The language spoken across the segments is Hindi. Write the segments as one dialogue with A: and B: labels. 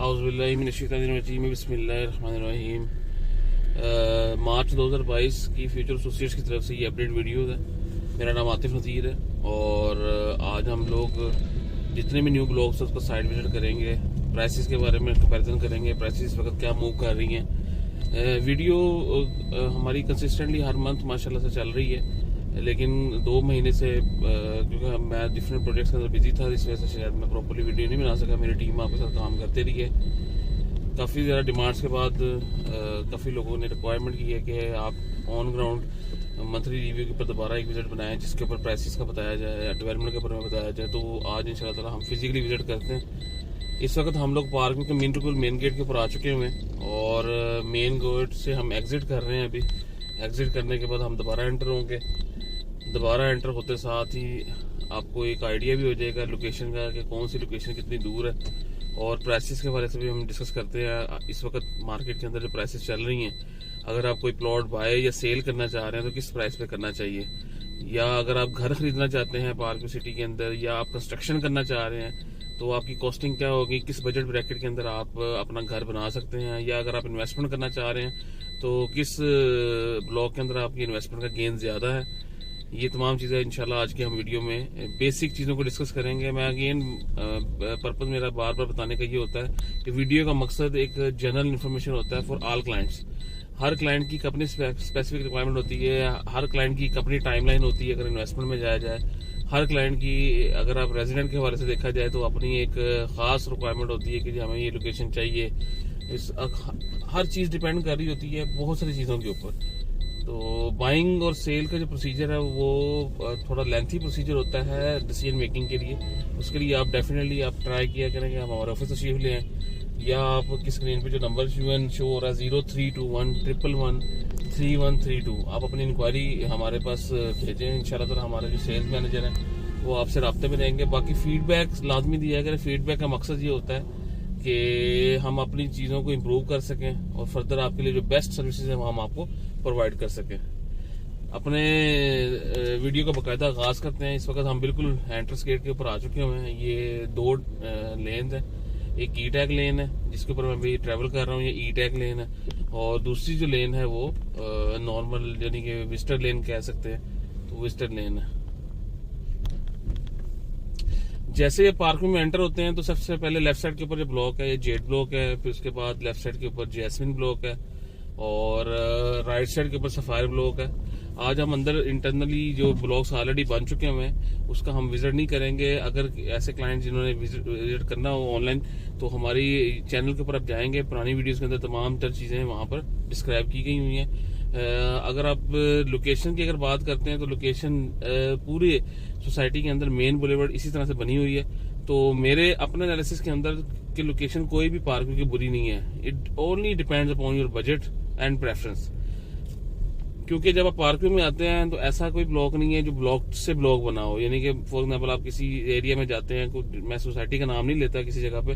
A: औज़ुबिल्लाहिमिनश्शैतानिर्रजीम बिस्मिल्लाहिर्रहमानिर्रहीम। मार्च 2022 की फ्यूचर एसोसिएट्स की तरफ से ये अपडेट वीडियो है। मेरा नाम आतिफ नज़ीर है और आज हम लोग जितने भी न्यू ब्लॉग्स हैं उसको साइड विजिट करेंगे, प्राइसेस के बारे में कंपैरिजन करेंगे, प्राइसेस इस वक्त क्या मूव कर रही हैं। वीडियो हमारी कंसिस्टेंटली हर मंथ माशाल्लाह से चल रही है, लेकिन 2 महीने से क्योंकि मैं डिफरेंट प्रोजेक्ट्स के अंदर बिजी था, इस वजह से शायद मैं प्रॉपर्ली वीडियो नहीं बना सका। मेरी टीम आपके साथ काम करते रही है। काफ़ी ज़्यादा डिमांड्स के बाद काफ़ी लोगों ने रिक्वायरमेंट की है कि आप ऑन ग्राउंड मंथली रिव्यू के ऊपर दोबारा एक विजिट बनाएं जिसके ऊपर प्राइसेस का बताया जाए या डेवलपमेंट के ऊपर में बताया जाए। तो आज इंशाल्लाह ताला हम फिजिकली विजिट करते हैं। इस वक्त हम लोग पार्क के मेन गेट के ऊपर आ चुके हुए हैं और मेन गेट से हम एग्जिट कर रहे हैं। अभी एग्जिट करने के बाद हम दोबारा एंटर होंगे। दोबारा एंटर होते साथ ही आपको एक आइडिया भी हो जाएगा लोकेशन का कि कौन सी लोकेशन कितनी दूर है, और प्राइसेस के बारे में भी हम डिस्कस करते हैं। इस वक्त मार्केट के अंदर जो प्राइसेस चल रही हैं, अगर आप कोई प्लॉट बाय या सेल करना चाह रहे हैं तो किस प्राइस पे करना चाहिए, या अगर आप घर खरीदना चाहते हैं पार्क सिटी के अंदर, या आप कंस्ट्रक्शन करना चाह रहे हैं तो आपकी कॉस्टिंग क्या होगी, किस बजट ब्रैकेट के अंदर आप अपना घर बना सकते हैं, या अगर आप इन्वेस्टमेंट करना चाह रहे हैं तो किस ब्लॉक के अंदर आपकी इन्वेस्टमेंट का गेन ज्यादा है। ये तमाम चीज़ें इंशाल्लाह आज की हम वीडियो में बेसिक चीज़ों को डिस्कस करेंगे। मैं अगेन पर्पज़ मेरा बार बार बताने का ये होता है कि वीडियो का मकसद एक जनरल इन्फॉर्मेशन होता है for all clients. Her client की अपनी स्पेसिफिक रिक्वायरमेंट होती है, हर क्लाइंट की अपनी टाइमलाइन होती है अगर इन्वेस्टमेंट में जाया जाए। हर क्लाइंट की अगर आप रेजिडेंट के हवाले से देखा जाए तो अपनी एक ख़ास रिक्वायरमेंट होती है कि हमें ये लोकेशन चाहिए। हर चीज़ डिपेंड कर रही होती है बहुत सारी चीज़ों के ऊपर। तो बाइंग और सेल का जो प्रोसीजर है वो थोड़ा लेंथी प्रोसीजर होता है डिसीजन मेकिंग के लिए। उसके लिए आप डेफिनेटली आप ट्राई किया करेंगे, आप हमारे ऑफिस तशरीफ लें, या आपकी स्क्रीन पे जो नंबर शो हो रहा है 0321113132, आप अपनी इंक्वायरी हमारे पास भेजें। इंशाल्लाह ताला हमारे जो सेल्स मैनेजर हैं वो आपसे राब्ते में रहेंगे। बाकी फीडबैक लाजमी दिया करें। फीडबैक का मकसद ये होता है कि हम अपनी चीज़ों को इम्प्रूव कर सकें और फर्दर आपके लिए जो बेस्ट सर्विसेज है वो हम आपको प्रोवाइड कर सकें। अपने वीडियो का बाकायदा आगाज करते हैं। इस वक्त हम बिल्कुल एंट्रेंस गेट के ऊपर आ चुके हुए हैं। ये 2 लेन है, एक ई टैग लेन है जिसके ऊपर मैं अभी ट्रैवल कर रहा हूँ, ये ई टैग लेन है, और दूसरी जो लेन है वो नॉर्मल यानी कि विजिटर लेन कह सकते हैं, तो विजिटर लेन है। जैसे ये पार्किंग में एंटर होते हैं तो सबसे पहले लेफ्ट साइड के ऊपर जो ब्लॉक है ये जेड ब्लॉक है, फिर उसके बाद लेफ्ट साइड के ऊपर जैस्मिन ब्लॉक है, और राइट साइड के ऊपर सफायर ब्लॉक है। आज हम अंदर इंटरनली जो ब्लॉक्स ऑलरेडी बन चुके हुए हैं उसका हम विजिट नहीं करेंगे। अगर ऐसे क्लाइंट जिन्होंने विजिट करना हो ऑनलाइन तो हमारी चैनल के ऊपर आप जाएंगे, पुरानी वीडियोस के अंदर तमाम तर चीजें वहां पर डिस्क्राइब की गई हुई हैं। अगर आप लोकेशन की अगर बात करते हैं तो लोकेशन पूरे सोसाइटी के अंदर मेन बुलेवर्ड इसी तरह से बनी हुई है। तो मेरे अपने एनालिसिस के अंदर की लोकेशन कोई भी पार्किंग की बुरी नहीं है। It only depends upon your budget and preference. क्योंकि जब आप पार्किंग में आते हैं तो ऐसा कोई ब्लॉक नहीं है जो ब्लॉक से ब्लॉक बना हो, यानी कि फॉर एग्जाम्पल आप किसी एरिया में जाते हैं, मैं सोसाइटी का नाम नहीं लेता किसी जगह पे,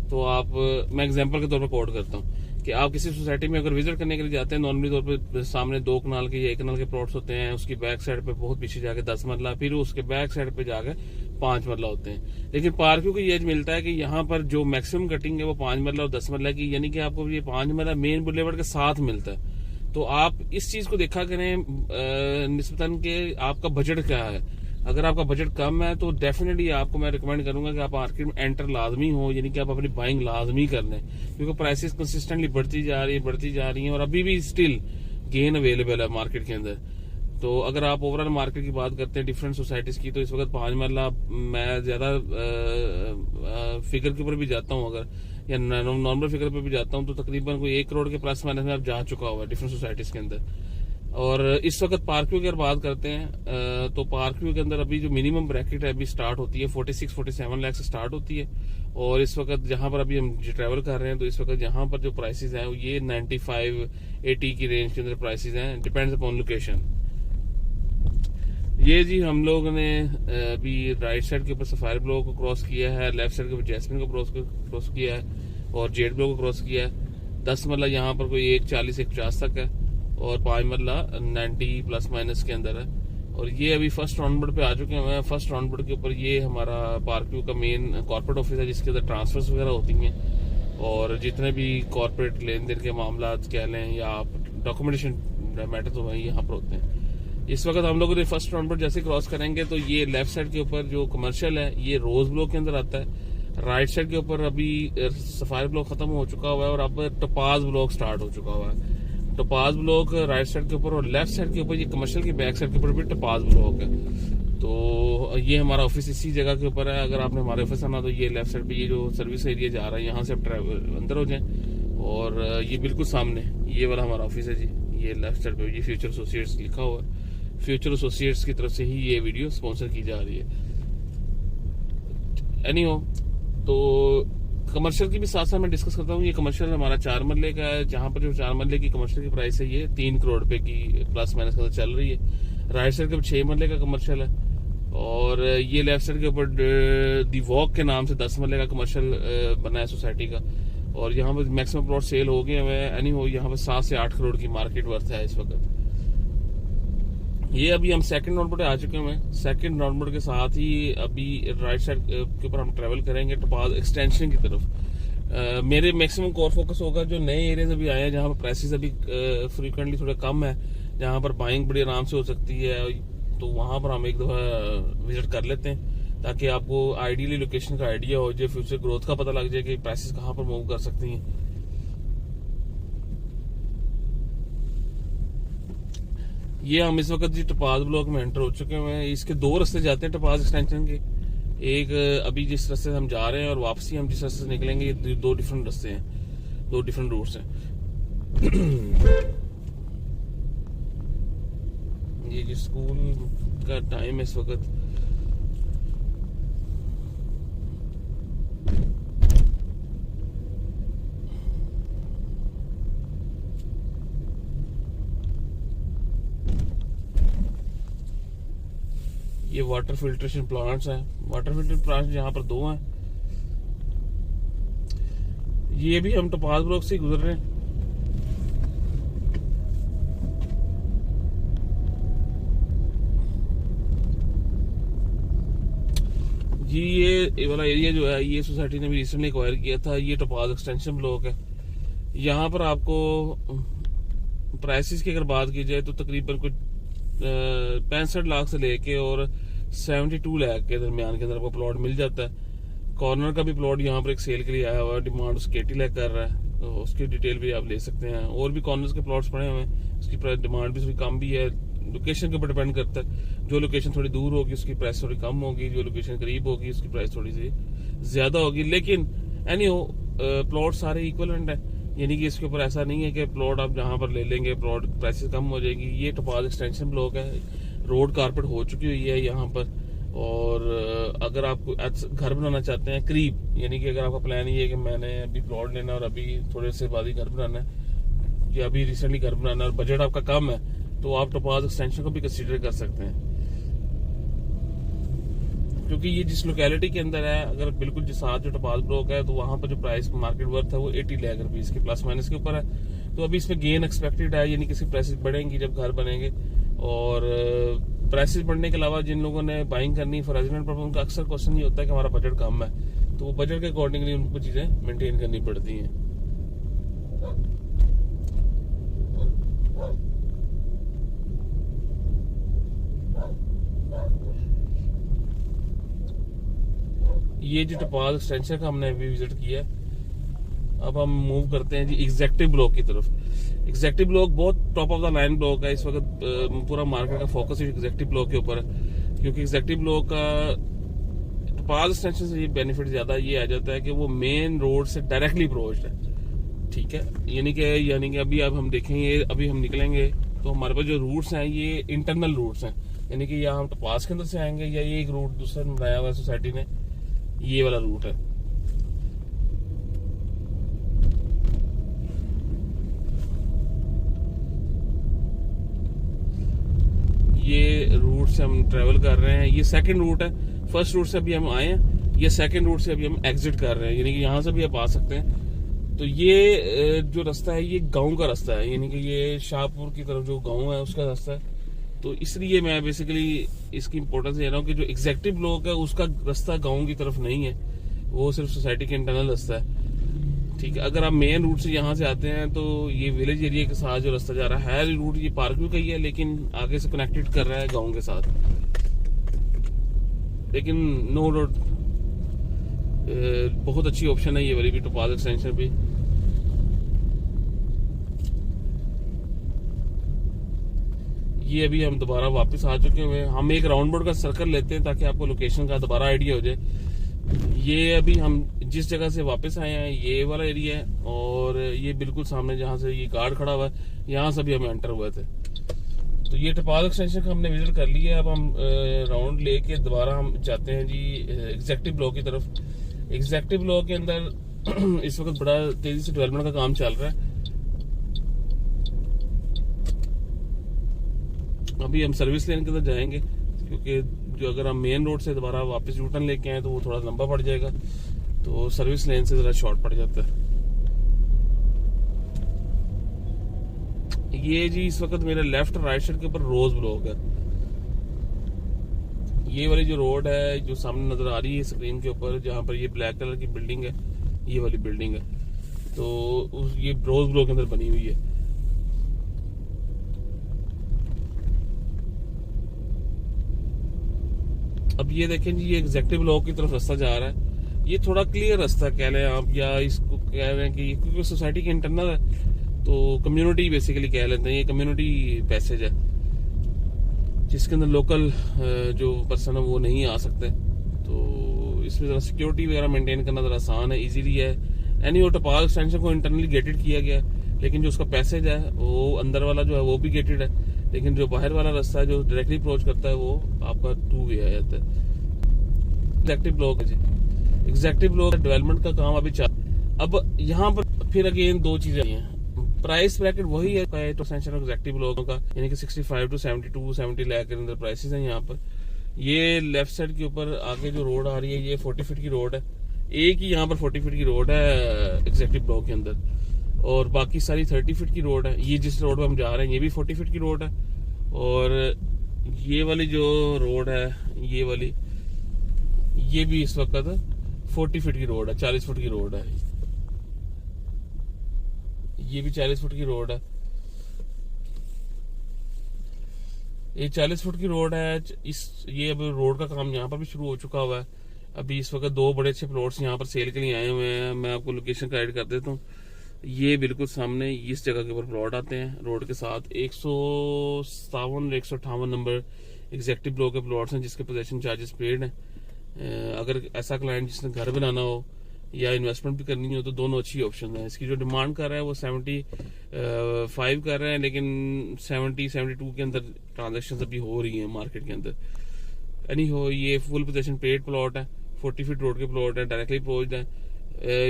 A: तो आप मैं एग्जांपल के तौर पर कोट करता हूँ कि आप किसी सोसाइटी में अगर विजिट करने के लिए जाते हैं, नॉर्मली तौर पे सामने 2 कनाल के या 1 कनाल के प्लॉट्स होते हैं, उसकी बैक साइड पे बहुत पीछे जाके 10 मरला, फिर उसके बैक साइड पे जाके 5 मरला होते हैं। लेकिन पार्किंग को ये मिलता है कि यहाँ पर जो मैक्सिमम कटिंग है वो 5 मरला और 10 मरला की, यानी कि आपको ये 5 मरला मेन बुलेवर्ड के साथ मिलता है। तो आप इस चीज को देखा करें निस्बतन के आपका बजट क्या है। अगर आपका बजट कम है तो डेफिनेटली आपको मैं रिकमेंड करूंगा कि आप मार्केट में एंटर लाजमी हो, यानी कि आप अपनी बाइंग लाजमी कर लें, क्योंकि प्राइसेस कंसिस्टेंटली बढ़ती जा रही है और अभी भी स्टिल गेन अवेलेबल है मार्केट के अंदर। तो अगर आप ओवरऑल मार्केट की बात करते हैं डिफरेंट सोसाइटीज की, तो इस वक्त 5 मरला मैं ज्यादा फिगर के ऊपर भी जाता हूँ अगर, या नॉर्मल फिगर पे भी जाता हूँ तो तकरीबन कोई 1 करोड़ के प्लस माइनस में अब जा चुका हुआ है डिफरेंट सोसाइटीज के अंदर। और इस वक्त पार्कव्यू की अगर बात करते हैं तो पार्कव्यू के अंदर अभी जो मिनिमम ब्रैकेट है अभी स्टार्ट होती है 46-47 लाख से स्टार्ट होती है। और इस वक्त जहां पर अभी हम ट्रैवल कर रहे हैं तो इस वक्त यहाँ पर जो प्राइसेस हैं ये 95-80 की रेंज के अंदर प्राइसेस हैं, डिपेंड्स अपॉन लोकेशन। ये जी हम लोगों ने अभी राइट साइड के ऊपर सफायर ब्लॉक को क्रॉस किया है, लेफ्ट साइड के ऊपर जैस्मिन को क्रॉस किया है, और जेड ब्लॉक को क्रॉस किया है। 10 मरला यहाँ पर कोई 140-150 तक है, और 5 मरला 90 प्लस माइनस के अंदर है। और ये अभी फर्स्ट राउंड पे आ चुके हैं। फर्स्ट राउंड के ऊपर ये हमारा पार्कव्यू का मेन कॉर्पोरेट ऑफिस है जिसके अंदर ट्रांसफर्स वगैरह होती हैं। और जितने भी कॉर्पोरेट लेन देन के मामला कह लें या आप डॉक्यूमेंटेशन मैटर तो वही यहाँ पर होते हैं। इस वक्त हम लोग फर्स्ट राउंड पर जैसे क्रॉस करेंगे तो ये लेफ्ट साइड के ऊपर जो कमर्शियल है ये रोज ब्लॉक के अंदर आता है। राइट साइड के ऊपर अभी सफारी ब्लॉक खत्म हो चुका हुआ है और अब टपाज ब्लॉक स्टार्ट हो चुका हुआ है। टपाज ब्लॉक राइट साइड के ऊपर और लेफ्ट साइड के ऊपर ये कमर्शियल की बैक साइड के ऊपर भी टपाज ब्लॉक है। तो ये हमारा ऑफिस इसी जगह के ऊपर है। अगर आपने हमारे ऑफिस आना तो ये लेफ्ट साइड पे ये जो सर्विस एरिया जा रहा है यहाँ से आप अंदर हो जाएं और ये बिल्कुल सामने ये वाला हमारा ऑफिस है जी। ये लेफ्ट साइड पे ये फ्यूचर एसोसिएट्स लिखा हुआ है। फ्यूचर एसोसिएट्स की तरफ से ही ये वीडियो स्पॉन्सर की जा रही है। एनीहो, तो कमर्शियल की भी साथ साथ मैं डिस्कस करता हूँ। ये कमर्शियल हमारा 4 मरले का है, जहाँ पर जो 4 मरले की कमर्शियल की प्राइस है ये 3 करोड़ रुपए की प्लस माइनस का चल रही है। राइट साइड के ऊपर 6 मरले का कमर्शियल है और ये लेफ्ट साइड के ऊपर दी वॉक के नाम से 10 मरले का कमर्शियल बना है सोसाइटी का और यहाँ पर मैक्सिमम प्लॉट सेल हो गए हैं। एनी हो यहाँ पर 7 से 8 करोड़ की मार्केट वर्थ है इस वक्त। ये अभी हम सेकंड राउंड पर आ चुके हैं। सेकंड राउंड के साथ ही अभी राइट साइड के ऊपर हम ट्रेवल करेंगे टपाज एक्सटेंशन की तरफ। मेरे मैक्सिमम कोर फोकस होगा जो नए एरियाज अभी आए हैं जहाँ पर प्राइसेस अभी फ्रीक्वेंटली थोड़ा कम है, जहाँ पर बाइंग बड़ी आराम से हो सकती है, तो वहां पर हम एक दफा विजिट कर लेते हैं ताकि आपको आइडियली लोकेशन का आइडिया हो जाए, फ्यूचर ग्रोथ का पता लग जाए कि प्राइसेस कहाँ पर मूव कर सकती हैं। ये हम इस वक्त जी टपाज ब्लॉक में एंटर हो चुके हैं। इसके 2 रास्ते जाते हैं टपाज एक्सटेंशन के। एक अभी जिस रास्ते से हम जा रहे हैं और वापसी हम जिस रास्ते से निकलेंगे ये 2 डिफरेंट रास्ते हैं, 2 डिफरेंट रूट्स हैं। ये जो स्कूल का टाइम है इस वक्त ये वाटर फिल्ट्रेशन प्लांट्स हैं। वाटर फिल्टर प्लांट्स यहाँ पर 2 हैं। ये भी हम टपाज ब्लॉक से गुजर रहे हैं। जी ये वाला एरिया जो है ये सोसाइटी ने भी रिसेंटली एक्वायर किया था। ये टपाज एक्सटेंशन ब्लॉक है। यहाँ पर आपको प्राइसेस की अगर बात की जाए तो तकरीबन कुछ 65 लाख से लेके और 72 लाख के दरमियान के अंदर आपको प्लॉट मिल जाता है। कॉर्नर का भी प्लॉट यहाँ पर एक सेल के लिए आया हुआ है, डिमांड उसकी 80 लाख कर रहा है, तो उसकी डिटेल भी आप ले सकते हैं। और भी कॉर्नर्स के प्लॉट्स पड़े हुए हैं, उसकी डिमांड भी थोड़ी कम भी है, लोकेशन के ऊपर डिपेंड करता है। जो लोकेशन थोड़ी दूर होगी उसकी प्राइस थोड़ी कम होगी, जो लोकेशन करीब होगी उसकी प्राइस थोड़ी सी ज्यादा होगी। लेकिन एनीहो प्लॉट सारे इक्वलेंट है, यानी कि इसके ऊपर ऐसा नहीं है कि प्लॉट आप जहां पर ले लेंगे प्लॉट प्राइसेस कम हो जाएगी। ये टपाज एक्सटेंशन ब्लॉक है, रोड कारपेट हो चुकी हुई है यहाँ पर। और अगर आप घर बनाना चाहते हैं करीब, यानी कि अगर आपका प्लान ये है कि मैंने अभी प्लॉट लेना और अभी थोड़े से बाद ही घर बनाना है या अभी रिसेंटली घर बनाना है और बजट आपका कम है, तो आप टपाज एक्सटेंशन को भी कंसीडर कर सकते हैं। क्योंकि ये जिस लोकेलिटी के अंदर है, अगर बिल्कुल जिस साथ जो टपाज ब्लॉक है, तो वहां पर जो प्राइस मार्केट वर्थ है वो 80 लाख रुपीज के प्लस माइनस के ऊपर है। तो अभी इसमें गेन एक्सपेक्टेड है, यानी कि इसकी प्राइसेस बढ़ेंगी जब घर बनेंगे। और प्राइसेस बढ़ने के अलावा जिन लोगों ने बाइंग करनी फॉर रेजिडेंट पर्पस, उनका अक्सर क्वेश्चन ये होता है कि हमारा बजट कम है, तो वो बजट के अकॉर्डिंगली उनको चीजें मेंटेन करनी पड़ती हैं। ये जो टपाज एक्सटेंशन का हमने अभी विजिट किया है, अब हम मूव करते हैं जी एग्जेक्टिव ब्लॉक की तरफ। एग्जेक्टिव ब्लॉक बहुत top of the line block है इस वक्त। पूरा मार्केट का फोकस एग्जेक्टिव ब्लॉक के ऊपर है, क्योंकि एग्जेक्टिव ब्लॉक का टपाज एक्सटेंशन से ये बेनिफिट ज्यादा ये आ जाता है कि वो मेन रोड से डायरेक्टली अप्रोच्ड है। ठीक है, यानी कि अभी अब हम देखेंगे, अभी हम निकलेंगे तो हमारे पास जो रूट्स हैं ये इंटरनल रूट्स हैं, यानी कि या हम टपाज के अंदर से आएंगे या ये एक रूट दूसरा बनाया हुआ है सोसाइटी ने, ये वाला रूट है। ये रूट से हम ट्रेवल कर रहे हैं। ये सेकंड रूट है, फर्स्ट रूट से अभी हम आए हैं, ये सेकंड रूट से अभी हम एग्जिट कर रहे हैं, यानी कि यहाँ से भी आप आ सकते हैं। तो ये जो रास्ता है ये गांव का रास्ता है, यानी कि ये शाहपुर की तरफ जो गांव है उसका रास्ता है। तो इसलिए मैं बेसिकली इसकी इंपॉर्टेंस दे रहा हूँ कि जो एग्जेक्टिव ब्लॉक है उसका रास्ता गाँव की तरफ नहीं है, वो सिर्फ सोसाइटी के इंटरनल रास्ता है। ठीक है। अगर आप मेन रूट से यहाँ से आते हैं तो ये विलेज एरिया के साथ जो रास्ता जा रहा है रूट ये पार्कव्यू का ही है, लेकिन आगे से कनेक्टेड कर रहा है गांव के साथ। लेकिन नो रोड बहुत अच्छी ऑप्शन है ये वाली भी, टोपाज एक्सटेंशन भी। ये अभी हम दोबारा वापस आ चुके हुए हैं। हम एक राउंड बोर्ड का सर्कल लेते हैं ताकि आपको लोकेशन का दोबारा आइडिया हो जाए। ये अभी हम जिस जगह से वापस आए हैं ये वाला एरिया है, और ये बिल्कुल सामने जहाँ से ये कार खड़ा हुआ है यहाँ से भी हम एंटर हुए थे। तो ये टोपाज एक्सटेंशन का हमने विजिट कर लिया है। अब हम राउंड लेके दोबारा हम जाते हैं जी एग्जेक्टिव ब्लॉक की तरफ। एग्जेक्टिव ब्लॉक के अंदर इस वक्त बड़ा तेजी से डेवलपमेंट का काम चल रहा है। अभी हम सर्विस लेन के अंदर जाएंगे, क्योंकि जो अगर हम मेन रोड से दोबारा वापस यू टर्न लेके आए तो वो थोड़ा लंबा पड़ जाएगा, तो सर्विस लेन से जरा शॉर्ट पड़ जाता है। ये जी इस वक्त मेरे लेफ्ट राइट साइड के ऊपर रोज ब्लॉक है। ये वाली जो रोड है जो सामने नजर आ रही है स्क्रीन के ऊपर, जहां पर ये ब्लैक कलर की बिल्डिंग है, ये वाली बिल्डिंग है, तो ये रोज ब्लॉक के अंदर बनी हुई है। अब ये देखें जी ये एग्जेक्टिव ब्लॉक की तरफ रास्ता जा रहा है। ये थोड़ा क्लियर रास्ता कह लें आप, या इसको कह रहे हैं कि क्योंकि सोसाइटी के इंटरनल है तो कम्युनिटी बेसिकली कह लेते हैं, ये कम्युनिटी पैसेज है जिसके अंदर लोकल जो पर्सन है वो नहीं आ सकते। तो इसमें जरा सिक्योरिटी वगैरह मेंटेन करना जरा आसान है, इजीली है। एनी टोपाज एक्सटेंशन को इंटरनली गेटेड किया गया है, लेकिन जो उसका पैसेज है वो अंदर वाला जो है वो भी गेटेड है, लेकिन जो बाहर वाला रास्ता है जो डायरेक्टली अप्रोच करता है वो आपका 2 वे आ जाता है। एग्जेक्टिव ब्लॉक है जी, एग्जेक्टिव ब्लॉक डेवलपमेंट का काम अभी चल। अब यहाँ पर फिर अगेन 2 चीजें हैं। प्राइस ब्रैकेट वही है एक्सटेंशन एग्जेक्टिव ब्लॉक का, यानी कि 65 टू 72 70 लाख के अंदर प्राइसेस हैं यहाँ पर। ये लेफ्ट साइड के ऊपर आगे जो रोड आ रही है ये 40 फीट की रोड है, एक ही यहाँ पर 40 फीट की रोड है एग्जेक्टिव ब्लॉक के अंदर, और बाकी सारी 30 फीट की रोड है। ये जिस रोड पर हम जा रहे हैं ये भी 40 फीट की रोड है, और ये वाली जो रोड है ये वाली ये भी इस वक्त 40 फीट की रोड है, 40 फुट की रोड है। ये भी 40 फुट की रोड है, ये 40 फुट की रोड है। ये अब रोड का काम यहाँ पर भी शुरू हो चुका हुआ है। अभी इस वक्त 2 बड़े अच्छे प्लॉट्स यहाँ पर सेल के लिए आए हुए हैं। मैं आपको लोकेशन गाइड कर देता हूँ। ये बिल्कुल सामने इस जगह के ऊपर प्लॉट आते हैं रोड के साथ। 157 और 158 नंबर एग्जेक्टिव ब्लॉक के प्लॉट्स हैं जिसके पोजेशन चार्जेस पेड हैं। अगर ऐसा क्लाइंट जिसने घर बनाना हो या इन्वेस्टमेंट भी करनी हो तो दोनों अच्छी ऑप्शन है। इसकी जो डिमांड कर रहा है वो 75 कर रहे हैं, लेकिन 70-72 के अंदर ट्रांजेक्शन अभी हो रही हैं मार्केट के अंदर। एनी हो ये फुल पोजेशन पेड प्लॉट है, 40 फीट रोड के प्लॉट है, डायरेक्टली अप्रोच्ड है।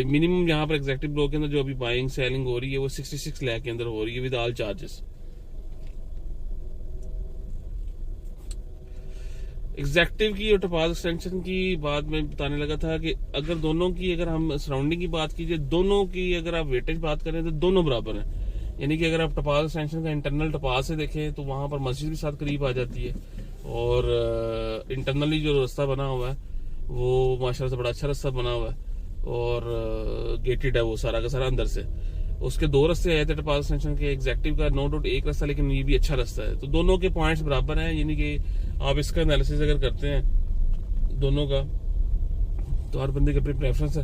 A: मिनिमम यहाँ पर एग्जेक्टिव ब्लॉक के अंदर जो अभी बाइंग सेलिंग हो रही है वो 66 लाख के अंदर हो रही है विद ऑल चार्जेस। एग्जेक्टिव की और टोपाज एक्सटेंशन की बात मैं बताने लगा था कि अगर दोनों की अगर हम सराउंडिंग की बात कीजिए, दोनों की अगर आप वेटेज बात करें तो दोनों बराबर हैं। यानी कि अगर आप टोपाज एक्सटेंशन का इंटरनल टोपाज से देखें तो वहां पर मस्जिद भी साथ करीब आ जाती है, और इंटरनली जो रास्ता बना हुआ है वो माशाल्लाह से बड़ा अच्छा रास्ता बना हुआ है, और गेटेड है वो सारा का सारा अंदर से। उसके 2 रास्ते आए थे टोपाज एक्सटेंशन के, एग्जेक्टिव का नो डाउट एक रास्ता, लेकिन ये भी अच्छा रास्ता है। तो दोनों के पॉइंट्स बराबर हैं, यानी कि आप इसका एनालिसिस अगर करते हैं दोनों का तो हर बंदे की अपनी प्रेफरेंस है।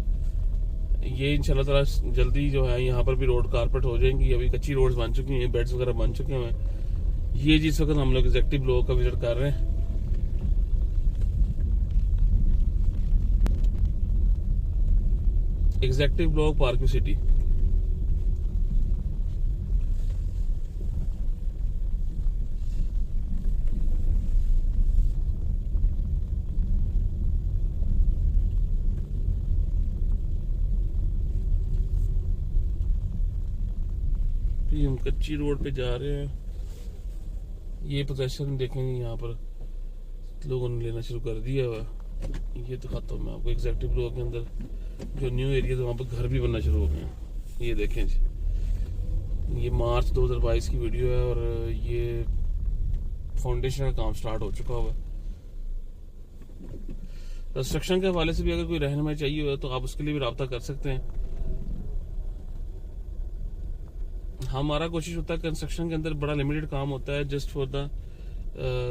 A: ये इंशाल्लाह ताला जल्दी जो है यहाँ पर भी रोड कारपेट हो जाएंगी। अभी कच्ची रोड्स बन चुकी हैं, बेड्स वगैरह बन चुके हैं। ये जिस वक्त हम लोग एग्जेक्टिव ब्लॉक का विजिट कर रहे हैं, एग्जेक्टिव ब्लॉक पार्कव्यू सिटी। हम कच्ची रोड पे जा रहे हैं। ये पोजीशन देखेंगे यहाँ पर लोगों ने लेना शुरू कर दिया हुआ। ये दिखाता हूँ मैं आपको एग्जेक्टिव ब्लॉक के अंदर जो न्यू एरिया है वहाँ पर घर भी बनना शुरू हो गए हैं। ये देखें जी, ये मार्च 2022 की वीडियो है, और ये फाउंडेशन का काम स्टार्ट हो चुका हुआ है। कंस्ट्रक्शन के हवाले से भी अगर कोई रहनुमाई चाहिए हो तो आप उसके लिए भी रब्ता कर सकते हैं। हमारा कोशिश होता है कंस्ट्रक्शन के अंदर बड़ा लिमिटेड काम होता है जस्ट फॉर द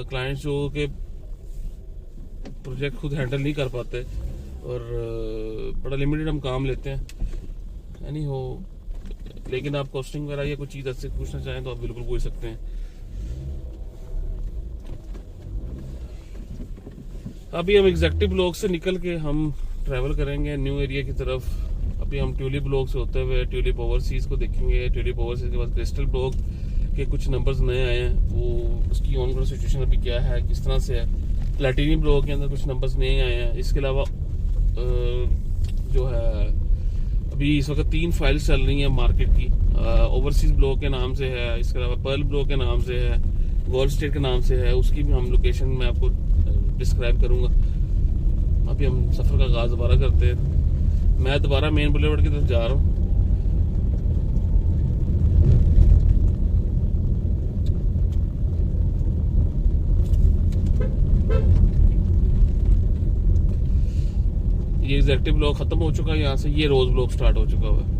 A: क्लाइंट्स जो के प्रोजेक्ट खुद हैंडल नहीं कर पाते और बड़ा लिमिटेड हम काम लेते हैं यानी हो। लेकिन आप कॉस्टिंग वगैरह या कोई चीज़ ऐसे पूछना चाहें तो आप बिल्कुल पूछ सकते हैं। अभी हम एग्जेक्टिव ब्लॉक से निकल के हम ट्रैवल करेंगे न्यू एरिया की तरफ। अभी हम ट्यूलिप ब्लॉक से होते हुए ट्यूलिप ओवरसीज को देखेंगे। ट्यूलिप ओवरसीज के बाद क्रिस्टल ब्लॉक के कुछ नंबर्स नए आए हैं, वो उसकी ऑन ग्राउंड सिचुएशन अभी क्या है, किस तरह से है। प्लेटिनी ब्लॉक के अंदर कुछ नंबर्स नए आए हैं। इसके अलावा जो है अभी इस वक्त 3 फाइल्स चल रही हैं मार्केट की। ओवरसीज ब्लॉक के नाम से है, इसके अलावा पर्ल ब्लॉक के नाम से है, गोल्ड स्टेट के नाम से है। उसकी भी हम लोकेशन में आपको डिस्क्राइब करूंगा। अभी हम सफर का आगाज दोबारा करते हैं। मैं दोबारा मेन बुलेवर्ड की तरफ जा रहा हूँ। ये एग्जेक्टिव ब्लॉक खत्म हो चुका है, यहाँ से ये रोज ब्लॉक स्टार्ट हो चुका हुआ है।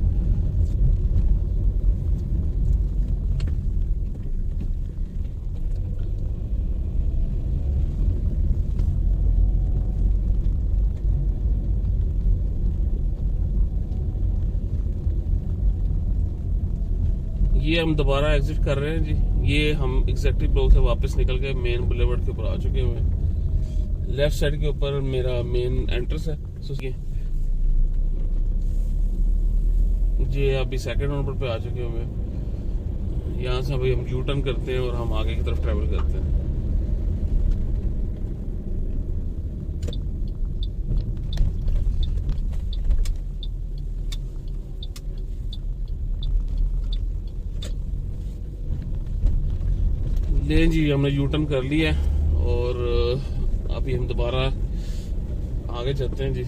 A: ये हम दोबारा एग्जिट कर रहे हैं जी। ये हम एग्जेक्टिव ब्लॉक से वापस निकल के मेन बुलेवर्ड के ऊपर आ चुके हुए हैं। लेफ्ट साइड के ऊपर मेरा मेन एंट्रेंस है। ये अभी सेकंड नंबर पे आ चुके हुए हैं। यहाँ से अभी हम यू टर्न करते हैं और हम आगे की तरफ ट्रेवल करते हैं। ले जी, हमने यू टर्न कर लिया और अभी हम दोबारा आगे चलते हैं जी।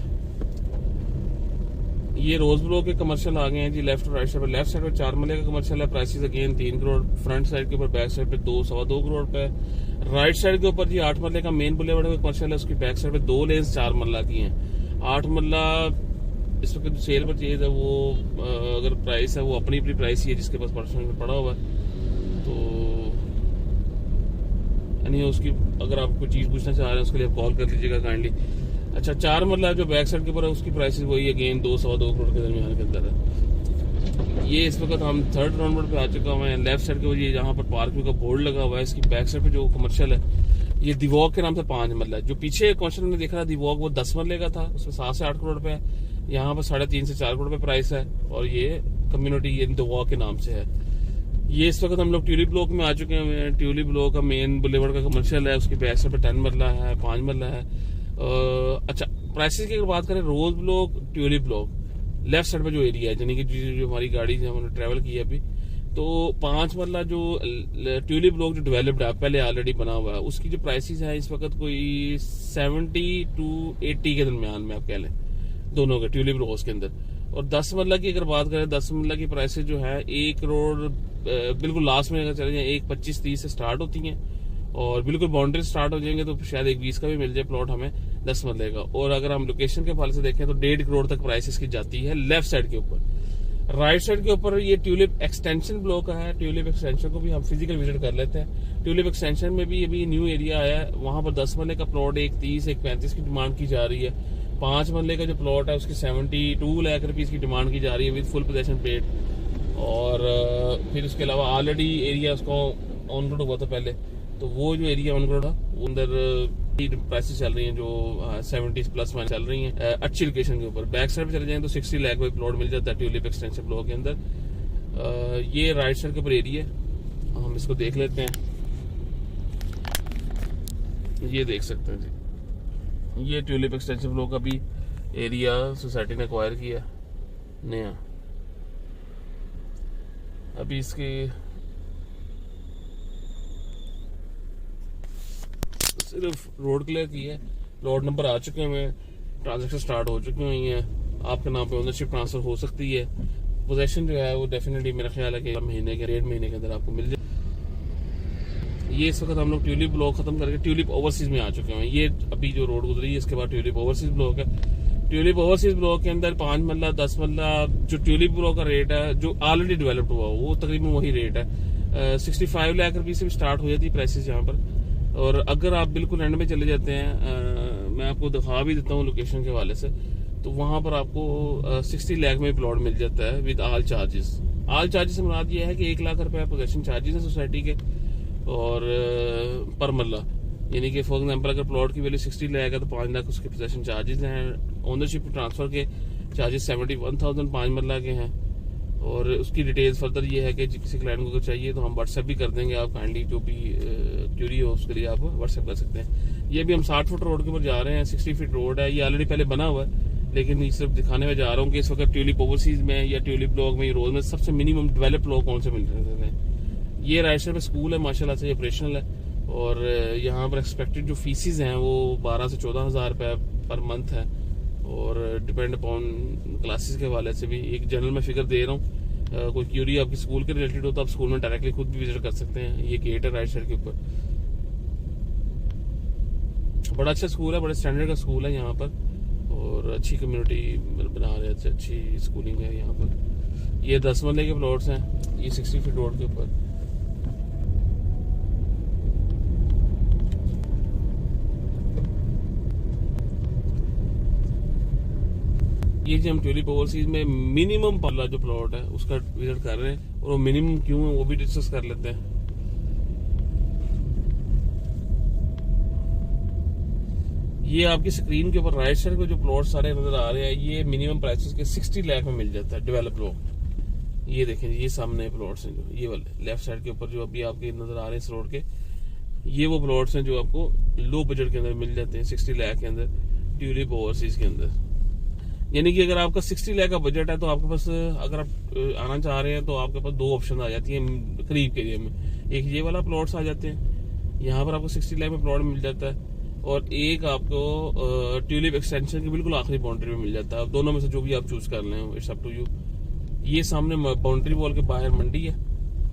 A: ये रोज ब्लॉक के कमर्शियल आ गए हैं जी। लेफ्ट और राइट साइड पे, लेफ्ट साइड पे 4 मरले का कमर्शियल है, prices again 3 crore. Front side के ऊपर, बैक साइड पे 2-2.25 करोड़ पे। राइट साइड के ऊपर जी 8 मरले का मेन बुलेवर्ड का कमर्शियल है, उसकी बैक साइड पे 2 लेन्स 4 मरला की हैं। 8 मरला इस वक्त जो सेल पर चीज है वो अगर प्राइस है वो अपनी प्राइस ही है जिसके पास पर्सनल में पड़ा हुआ है। तो यानी उसकी अगर आप कोई चीज पूछना चाह रहे हैं उसके लिए कॉल कर लीजिएगा काइंडली। अच्छा, 4 मरला जो बैक साइड के ऊपर है उसकी प्राइस वही अगेन 2-2.25 करोड़ के दरमियान के अंदर है। ये इस वक्त हम थर्ड नंबर पे आ चुका हुआ है। लेफ्ट साइड के वजह जहाँ पर पार्किंग का बोर्ड लगा हुआ है, इसकी बैक साइड पे जो कमर्शियल है ये दिवॉक के नाम से 5 मरला है। जो पीछे कमर्शियल में देख रहा दिवॉक वो 10 मरले का था, उसमें 7 से 8 करोड़ पे है। यहाँ पर 3.5 से 4 करोड़ पे प्राइस है और ये कम्युनिटी ये दिवॉक के नाम से है। ये इस वक्त हम लोग ट्यूलिप ब्लॉक में आ चुके हैं। ट्यूलिप ब्लॉक का मेन बुलेवर्ड का कमर्शियल है, उसकी बैक साइड पे 10 मरला है, 5 मरला है। अच्छा, प्राइसेस की अगर बात करें, rose block, tulip block, left side पे जो एरिया है यानी कि जो हमारी गाड़ी से हमने ट्रेवल की है अभी, तो 5 मरला जो ट्यूलिप ब्लॉक जो डेवलप्ड है पहले ऑलरेडी बना हुआ है, उसकी जो प्राइसेस है इस वक्त कोई 70 to 80 के दरमियान में आप कह लें दोनों के ट्यूलिप ब्लॉक के अंदर। और 10 मरला की अगर बात करें, 10 मरला की प्राइसेस जो है 1 करोड़ बिल्कुल लास्ट में अगर चले जाए 1.25-30 से स्टार्ट होती हैं और बिल्कुल बाउंड्री स्टार्ट हो जाएंगे तो शायद 1.20 का भी मिल जाए प्लॉट हमें 10 मरले का। और अगर हम लोकेशन के हवाले से देखें तो 1.5 करोड़ तक प्राइसेस की जाती है लेफ्ट साइड के ऊपर। राइट साइड के ऊपर ये ट्यूलिप एक्सटेंशन ब्लॉक है। ट्यूलिप एक्सटेंशन को भी हम फिजिकल विजिट कर लेते हैं। ट्यूलिप एक्सटेंशन में भी अभी न्यू एरिया आया है, वहां पर 10 मरले का प्लॉट 1.30-1.35 की डिमांड की जा रही है। 5 मरले का जो प्लॉट है उसकी 72 लाख रुपीज की डिमांड की जा रही है विद फुल पोजेशन पेड। और फिर उसके अलावा ऑलरेडी एरिया उसको ऑन रोड हुआ था पहले, तो वो जो एरिया ऑन रोड है वो अंदर प्राइसेस चल रही हैं जो 70 प्लस में चल रही हैं अच्छी लोकेशन के ऊपर। बैक साइड पे चले जाएं तो 60 लाख का प्लॉट मिल जाता है ट्यूलिप एक्सटेंशन ब्लॉक के अंदर। ये राइट साइड के ऊपर एरिया है, हम इसको देख लेते हैं। ये देख सकते हैं जी, ये ट्यूलिप एक्सटेंशन ब्लॉक का भी एरिया सोसाइटी ने एक्वायर किया नया। अभी इसके सिर्फ रोड क्लियर की है, लॉट नंबर आ चुके हैं, ट्रांजैक्शन स्टार्ट हो चुकी हुई हैं, आपके नाम पे ओनरशिप ट्रांसफर हो सकती है। पोजेशन जो है वो डेफिनेटली मेरा ख्याल है कि महीने के 1.5 महीने के अंदर आपको मिल जाए। ये इस वक्त हम लोग ट्यूलिप ब्लॉक खत्म करके ट्यूलिप ओवरसीज में आ चुके हैं। ये अभी जो रोड गुजरी है इसके बाद ट्यूलिप ओवरसीज ब्लॉक है। ट्यूलिप ओवरसीज ब्लॉक के अंदर 5 मरला 10 मरला जो ट्यूलिप ब्लॉक का रेट है जो ऑलरेडी डेवलप्ड हुआ वो तकरीबन वही रेट है। 65 लाख रुपये से भी स्टार्ट हो जाती है प्राइसेस यहाँ पर। और अगर आप बिल्कुल एंड में चले जाते हैं, मैं आपको दिखा भी देता हूँ लोकेशन के हवाले से, तो वहां पर आपको 60 लाख में प्लॉट मिल जाता है with all charges. All charges से मुराद ये है कि 1 लाख रुपए पोजेशन चार्जेस है सोसाइटी के और पर मरला, यानी कि फॉर एग्जांपल अगर प्लॉट की वैल्यू 60 लाख है तो 5 लाख उसके पोजेशन चार्जेस हैं। ओनरशिप ट्रांसफर के चार्जेस 71,000 5 मरला के हैं। और उसकी डिटेल्स फर्दर ये है कि किसी क्लाइंट को अगर चाहिए तो हम व्हाट्सएप भी कर देंगे, आप काइंडली जो भी क्यूरी हो उसके लिए आप व्हाट्सएप कर सकते हैं। ये भी हम 60 फुट रोड के ऊपर जा रहे हैं, 60 फीट रोड है, ये ऑलरेडी पहले बना हुआ है, लेकिन सिर्फ दिखाने में जा रहा हूँ कि इस वक्त ट्यूलिप ओवरसीज में या ट्यूलिप ब्लॉक में रोड में सबसे मिनिमम डेवलप ब्लॉक कौन से मिल रहे हैं। ये राइट साइड पे स्कूल है, माशाल्लाह से ऑपरेशनल है। और यहाँ पर एक्सपेक्टेड जो फीसिस हैं वो 12 से 14,000 रुपये पर मंथ है। और डिपेंड अपॉन क्लासेस के हवाले से भी एक जनरल में फिगर दे रहा हूँ। कोई क्यूरी आपकी स्कूल के रिलेटेड हो तो आप स्कूल में डायरेक्टली खुद भी विजिट कर सकते हैं। ये गेट है राइट साइड के ऊपर, बड़ा अच्छा स्कूल है, बड़े स्टैंडर्ड का स्कूल है यहाँ पर और अच्छी कम्युनिटी बना रहे हैं, अच्छी स्कूलिंग है यहाँ पर। ये 10 मरले के प्लॉट्स हैं, ये 60 फीट रोड के ऊपर। ये जो हम ट्यूलिप ओवरसीज में मिनिमम वाला जो प्लॉट है उसका विजिट कर रहे हैं और वो मिनिमम क्यों है वो भी डिस्कस कर लेते हैं। ये आपकी स्क्रीन के ऊपर राइट साइड को जो प्लॉट सारे नजर आ रहे हैं ये मिनिमम प्राइसेस के 60 लाख में मिल जाता है डेवलप ब्लॉक। ये देखें ये सामने प्लॉट्स हैं जो ये वाले लेफ्ट साइड के ऊपर जो अभी आपके नजर आ रहे हैं इस रोड के, ये वो प्लॉट्स हैं जो आपको लो बजट के अंदर मिल जाते हैं 60 लाख के अंदर ट्यूलिप ओवरसीज के अंदर। यानी कि अगर आपका 60 लाख का बजट है तो आपके पास अगर आप आना चाह रहे हैं तो आपके पास 2 ऑप्शन आ जाती है करीब के एरिया में। एक ये वाला प्लॉट्स आ जाते हैं, यहाँ पर आपको 60 लाख में प्लॉट मिल जाता है, और एक आपको ट्यूलिप एक्सटेंशन की बिल्कुल आखिरी बाउंड्री में मिल जाता है। दोनों में से जो भी आप चूज कर लें, इट्स अप टू यू। ये सामने बाउंड्री वॉल के बाहर मंडी है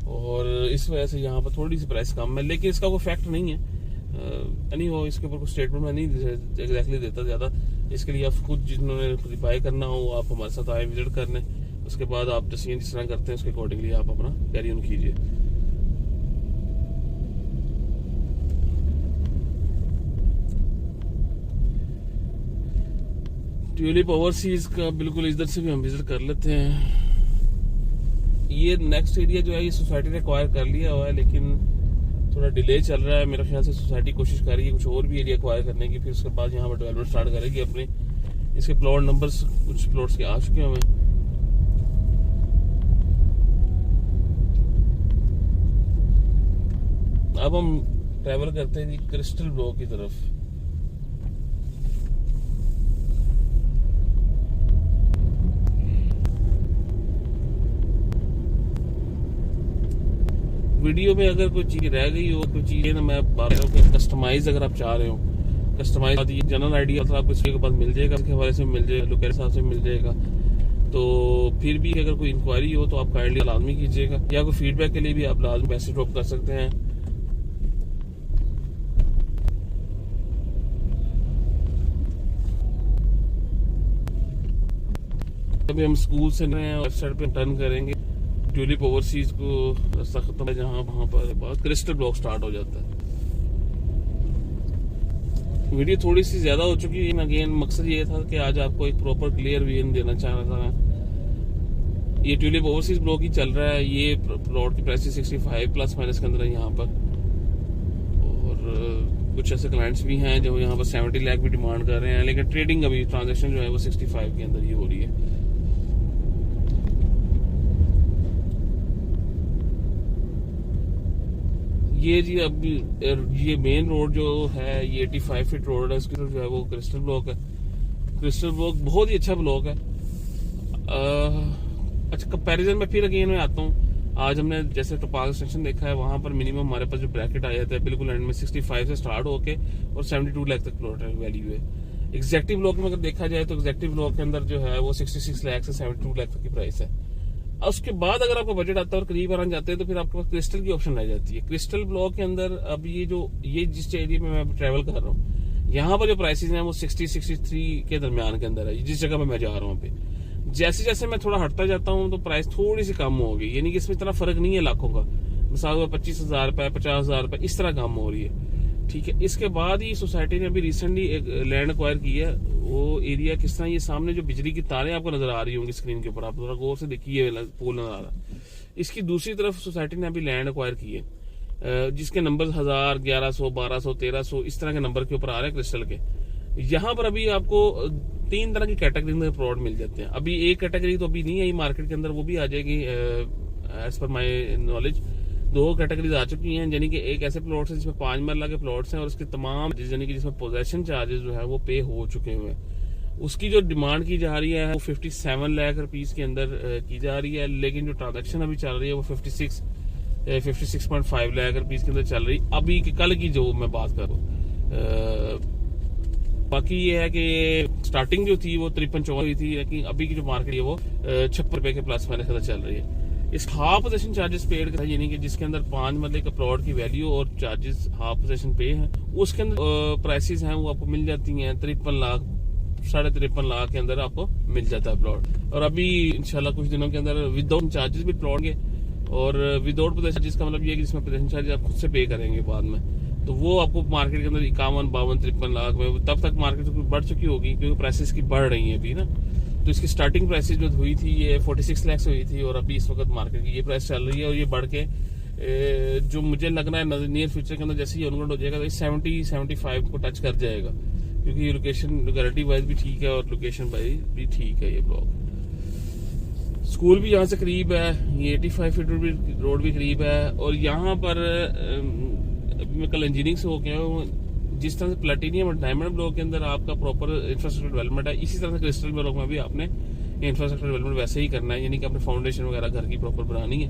A: और इस वजह से यहाँ पर थोड़ी सी प्राइस कम है, लेकिन इसका कोई फैक्ट नहीं है। नहीं हो इसके ऊपर कुछ स्टेटमेंट में नहीं एग्जैक्टली देता ज्यादा। इसके लिए आप खुद जिन्होंने बाय करना हो आप हमारे साथ आए विजिट करने, उसके बाद आप डिसीजन जिस तरह करते हैं उसके अकॉर्डिंगली आप अपना कैरी ऑन कीजिए। ट्यूलिप ओवरसीज का बिल्कुल इधर से भी हम विजिट कर लेते हैं। ये नेक्स्ट एरिया जो है ये सोसाइटी ने एक्वायर कर लिया हुआ है, लेकिन थोड़ा डिले चल रहा है। मेरे ख्याल से सोसाइटी कोशिश कर रही है कुछ और भी एरिया एक्वायर करने की, फिर उसके बाद यहाँ पर डेवलपमेंट स्टार्ट करेगी अपने। इसके प्लॉट नंबर्स कुछ प्लॉट्स के आ चुके हैं हमें। अब हम ट्रैवल करते हैं जी क्रिस्टल ब्लॉक की तरफ। वीडियो में अगर कोई चीज रह गई हो, कोई चीजें ना मैं बात रहा हूँ कस्टमाइज अगर आप चाह रहे हो, कस्टमाइज जनरल आइडिया तो आपको इसके बाद मिल जाएगा, इसके हवाले से मिल जाएगा, लोकेशन हिसाब से मिल जाएगा। तो फिर भी अगर कोई इंक्वायरी हो तो आप काइंडली लाजमी कीजिएगा, या कोई फीडबैक के लिए भी आप लाजमी मैसेज ड्रॉप कर सकते हैं। अभी हम स्कूल से नए लेफ्ट साइड पे टर्न करेंगे, ट्यूलिप ओवरसीज को रास्ता खत्म है जहाँ वहां पर बाद क्रिस्टल ब्लॉक स्टार्ट हो जाता है। वीडियो थोड़ी सी ज्यादा हो चुकी है, अगेन मकसद ये था कि आज आपको एक प्रॉपर क्लियर विजन देना चाह रहा था। ये ट्यूलिप ओवरसीज ब्लॉक ही चल रहा है, ये प्लॉट की प्राइस 65 प्लस माइनस के अंदर है यहाँ पर। और कुछ ऐसे क्लाइंट्स भी हैं जो यहाँ पर 70 लाख भी डिमांड कर रहे हैं, लेकिन ट्रेडिंग अभी ट्रांजेक्शन जो है वो 65 के अंदर ही हो रही है। ये जी अब ये मेन रोड जो है ये 85 फीट रोड है, इसकी तरफ जो है वो क्रिस्टल ब्लॉक है। क्रिस्टल ब्लॉक बहुत ही अच्छा ब्लॉक है। अच्छा कंपैरिजन में फिर अगेन मैं आता हूँ, आज हमने जैसे टोपाज एक्सटेंशन देखा है वहां पर मिनिमम हमारे पास जो ब्रैकेट आ जाता है बिल्कुल एंड में 65 से स्टार्ट होके और 72 लाख तक प्लॉट वैल्यू है। एग्जैक्टिव ब्लॉक में अगर देखा जाए तो एग्जैक्टिव ब्लॉक के अंदर जो है वो 66 लाख से 72 लाख तक की प्राइस है। और उसके बाद अगर आपका बजट आता है और करीब आना जाते हैं तो फिर आपके पास क्रिस्टल की ऑप्शन रह जाती है। क्रिस्टल ब्लॉक के अंदर अब ये जिस एरिया में मैं ट्रैवल कर रहा हूँ यहाँ पर जो प्राइसेस हैं वो 60-63 के दरमियान के अंदर है, जिस जगह पे मैं जा रहा हूँ पे। जैसे जैसे मैं थोड़ा हटता जाता हूँ तो प्राइस थोड़ी सी कम होगी, यानी कि इसमें इतना फर्क नहीं है लाखों का। मिसाल 25,000 रुपए, 50,000 रुपए इस तरह कम हो रही है, ठीक है। इसके बाद ही सोसाइटी ने अभी रिसेंटली एक लैंड एक्वायर की है। वो एरिया किस तरह, ये सामने जो बिजली की तारें आपको नजर आ रही होंगी स्क्रीन के ऊपर, आप थोड़ा गौर से देखिए, पोल नजर आ रहा है। इसकी दूसरी तरफ सोसाइटी ने अभी लैंड एक्वायर की है, जिसके नंबर 1000, 1100, 1200, 1300 इस तरह के नंबर के ऊपर आ रहे हैं क्रिस्टल के। यहाँ पर अभी आपको 3 तरह की कैटेगरी में प्लॉट मिल जाते हैं। अभी एक कैटेगरी तो अभी नहीं आई मार्केट के अंदर, वो भी आ जाएगी as per my knowledge. 2 categories आ चुकी हैं, यानी कि एक ऐसे प्लॉट्स हैं जिसमें 5 मरला के प्लॉट्स हैं और उसके तमाम यानी कि जिसमें पोजेशन चार्जेस जो है वो पे हो चुके हुए हैं। उसकी जो डिमांड की जा रही है वो 57 लाख रुपीस के अंदर की जा रही है, लेकिन जो ट्रांजेक्शन अभी चल रही है वो 56.5 लाख रुपीस के अंदर चल रही अभी कल की जो मैं बात करूँ। बाकी ये है कि स्टार्टिंग जो थी वो 53-54 हुई थी, लेकिन अभी की जो मार्केट है वो 56 रुपए के प्लस माइनस के चल रही है। इस हाफ पोजीशन चार्जेस पेड का, यानी कि जिसके अंदर 5 मरले का प्लॉट की वैल्यू और चार्जेस हाफ पोजीशन पे है, उसके अंदर प्राइसेस हैं वो आपको मिल जाती हैं 53 लाख, 53.5 लाख के अंदर आपको मिल जाता है प्लॉट। और अभी इंशाल्लाह कुछ दिनों के अंदर विदाउट चार्जेस भी प्लॉट के, और विदाउट पोजीशन चार्जेस का मतलब ये है कि जिसमें पोजीशन चार्जेस आप खुद से पे करेंगे बाद में, तो वो आपको मार्केट के अंदर 51, 52, 53 लाख में, तब तक मार्केट बढ़ चुकी होगी क्योंकि प्राइसेस की बढ़ रही है अभी ना। तो इसकी स्टार्टिंग प्राइसेस जो हुई थी ये 46 लाख से हुई थी, और अभी इस वक्त मार्केट की ये प्राइस चल रही है, और ये बढ़ के जो मुझे लग रहा है नियर फ्यूचर के अंदर जैसे ही ऑनवर्ड हो जाएगा तो 70-75 को टच कर जाएगा, क्योंकि ये लोकेशन लोकेलिटी वाइज भी ठीक है और लोकेशन वाइज भी ठीक है। ये ब्लॉक स्कूल भी यहाँ से करीब है, ये 85 फीट रोड भी करीब है, और यहाँ पर मैं कल इंजीनियरिंग से होके आया हूँ। जिस तरह से प्लेटिनियम और डायमंड ब्लॉक के अंदर आपका प्रॉपर इंफ्रास्ट्रक्चर डेवलपमेंट है, इसी तरह से क्रिस्टल ब्लॉक में भी आपने इंफ्रास्ट्रक्चर डेवलपमेंट वैसे ही करना है, यानी कि अपने फाउंडेशन वगैरह घर की प्रॉपर बनानी है।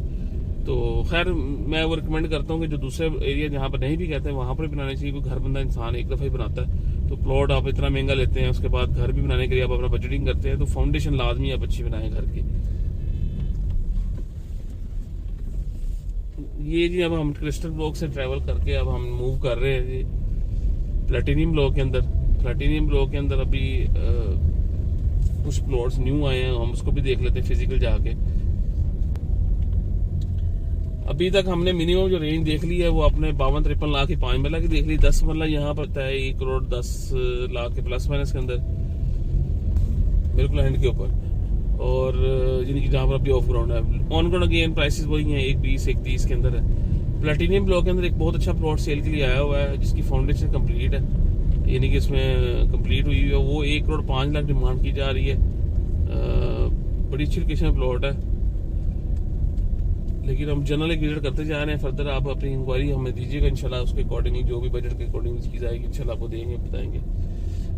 A: तो खैर मैं वो रिकमेंड करता हूँ कि जो दूसरे एरिया जहाँ पर नहीं भी कहते हैं वहाँ पर भी बनाने चाहिए, क्योंकि घर बंदा इंसान एक दफ़ा ही बनाता है। तो प्लॉट आप इतना महंगा लेते हैं, उसके बाद घर भी बनाने के लिए आप अपना बजटिंग करते हैं, तो फाउंडेशन लाजमी आप अच्छी बनाएं घर की। ये जी अब हम क्रिस्टल ब्लॉक से ट्रैवल करके अब हम मूव कर रहे हैं जी प्लेटिनियम ब्लॉक के अंदर। प्लेटिनियम ब्लॉक के अंदर अभी कुछ प्लॉट्स न्यू आए हैं, हम उसको भी देख लेते हैं फिजिकल जाके। अभी तक हमने मिनिमम जो रेंज देख ली है वो अपने 52-53 लाख की 5 मरला की देख ली। 10 मरला यहाँ पर है 1 करोड़ 10 लाख के प्लस माइनस के अंदर, बिल्कुल एंड के ऊपर, और जिनकी जहाँ पर अभी ऑफ ग्राउंड है। ऑन ग्राउंड अगेन प्राइसेस वही हैं, 120-130 के अंदर है। प्लेटिनियम ब्लॉक के अंदर एक बहुत अच्छा प्लॉट सेल के लिए आया हुआ है, जिसकी फाउंडेशन कंप्लीट है, यानी कि इसमें कंप्लीट हुई है। वो 1 करोड़ 5 लाख डिमांड की जा रही है। बड़ी अच्छी लोकेशन प्लॉट है, लेकिन हम जनरल एक विजिट करते जा रहे हैं। फर्दर आप अपनी इंक्वायरी हमें दीजिएगा, इंशाल्लाह उसके अकॉर्डिंगली जो भी बजट के अकॉर्डिंग चीज आएगी इंशाल्लाह आपको देंगे, बताएंगे।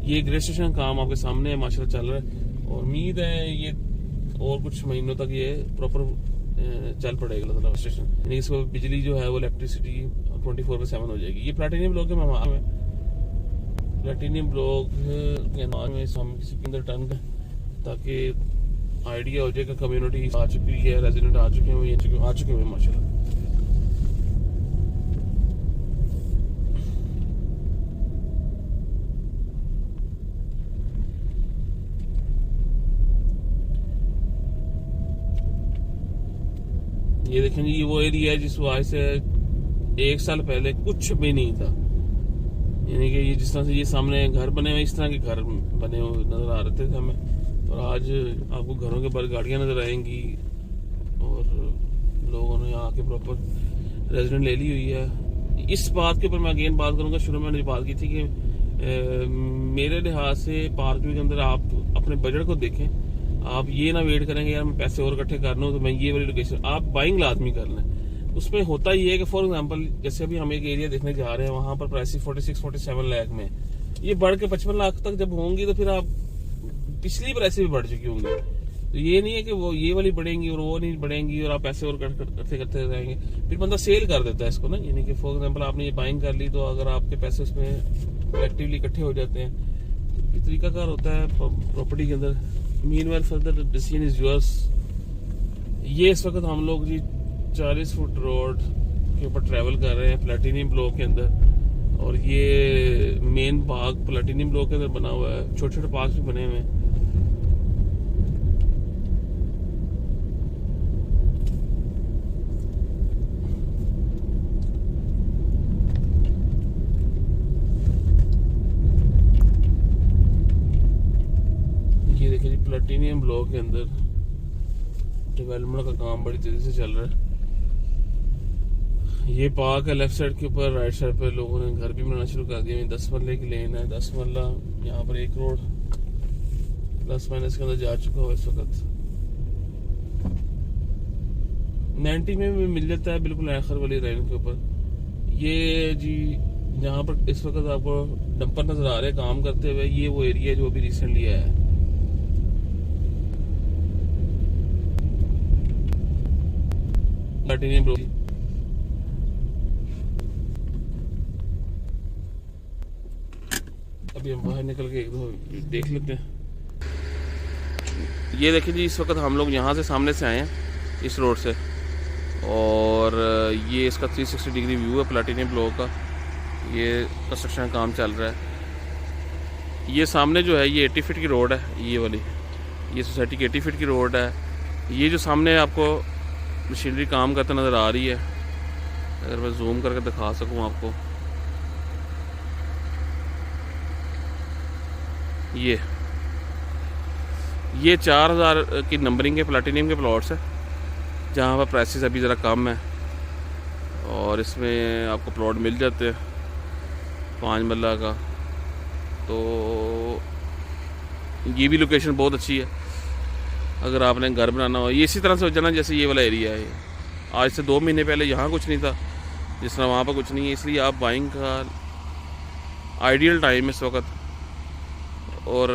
A: ये रजिस्ट्रेशन काम आपके सामने है, माशाल्लाह चल रहा है, और उम्मीद है ये और कुछ महीनों तक ये प्रॉपर चल पड़ेगा अल्लाह स्टेशन, यानी इसको बिजली जो है वो इलेक्ट्रिसिटी 24/7 हो जाएगी। ये प्लेटिनियम ब्लॉक है, प्लेटिनियम ब्लॉक के नाम में हम किसी के अंदर टर्न कर, ताकि आइडिया हो जाएगा। कम्युनिटी आ चुकी है, रेजिडेंट आ चुके हैं, आ चुके हैं माशाल्लाह। ये देखें जी, ये वो एरिया है जिस वजह से 1 साल पहले कुछ भी नहीं था, यानी कि ये जिस तरह से ये सामने घर बने हुए, इस तरह के घर बने हुए नजर आ रहे थे हमें, और आज आपको घरों के बाहर गाड़ियां नजर आएंगी, और लोगों ने आके प्रॉपर रेजिडेंट ले ली हुई है। इस बात के ऊपर मैं अगेन बात करूंगा, शुरू में मैंने बात की थी कि मेरे लिहाज से पार्क के अंदर आप अपने बजट को देखें। आप ये ना वेट करेंगे यार मैं पैसे और इकट्ठे कर लूँ तो मैं ये वाली लोकेशन, आप बाइंग लाजमी कर लें। उसमें होता ही है कि फॉर एग्जांपल जैसे अभी हम एक एरिया देखने जा रहे हैं, वहां पर प्राइस 46-47 लाख में, ये बढ़ के 55 लाख तक जब होंगी तो फिर आप पिछली प्राइस भी बढ़ चुकी होंगी। तो ये नहीं है कि वो ये वाली बढ़ेंगी और वो नहीं बढ़ेंगी और आप पैसे और करते करते रहेंगे, फिर बंदा सेल कर देता है इसको ना। यानी कि फॉर एग्जांपल आपने ये बाइंग कर ली, तो अगर आपके पैसे उसमें कलेक्टिवली इकट्ठे हो जाते हैं, तो ये तरीकाकार होता है प्रॉपर्टी के अंदर। Meanwhile further decision is yours. ये इस वक्त हम लोग जी 40 फुट रोड के ऊपर ट्रैवल कर रहे हैं प्लेटिनियम ब्लॉक के अंदर, और ये मेन पार्क प्लैटिनियम ब्लॉक के अंदर बना हुआ है, छोटे छोटे पार्क भी बने हुए हैं। ये देखिए जी, प्लैटिनियम ब्लॉक के अंदर डेवलपमेंट का काम बड़ी तेजी से चल रहा है। ये पार्क है लेफ्ट साइड के ऊपर, राइट साइड पे लोगों ने घर भी बनाना शुरू कर दिया। 10 मरले की लेन है, 10 मरला यहाँ पर 1 करोड़ प्लस माइनस के अंदर जा चुका हो इस वक्त। 90 में भी मिल जाता है बिल्कुल आखिर वाली लाइन के ऊपर। ये जी जहाँ पर इस वक्त आपको डंपर नजर आ रहे हैं काम करते हुए, ये वो एरिया है जो अभी रिसेंटली आया है। प्लैटिनियम ब्लॉक अभी हम बाहर निकल के एक दो देख लेते हैं। ये देखिए जी, इस वक्त हम लोग यहाँ से सामने से आए हैं इस रोड से, और ये इसका 360 डिग्री व्यू है प्लैटिनियम ब्लॉक का। ये कंस्ट्रक्शन का काम चल रहा है। ये सामने जो है ये 80 फीट की रोड है, ये वाली ये सोसाइटी की 80 फीट की रोड है। ये जो सामने आपको मशीनरी काम करते नज़र आ रही है, अगर मैं जूम करके दिखा सकूँ आपको, ये 4000 की नंबरिंग के प्लैटिनियम के प्लॉट्स है, जहाँ पर प्राइसेस अभी ज़रा कम है, और इसमें आपको प्लॉट मिल जाते हैं 5 मरला का। तो ये भी लोकेशन बहुत अच्छी है अगर आपने घर बनाना हो। ये इसी तरह से हो जाना जैसे ये वाला एरिया है। आज से 2 महीने पहले यहाँ कुछ नहीं था, जिस तरह वहाँ पर कुछ नहीं है, इसलिए आप बाइंग का आइडियल टाइम है इस वक्त। और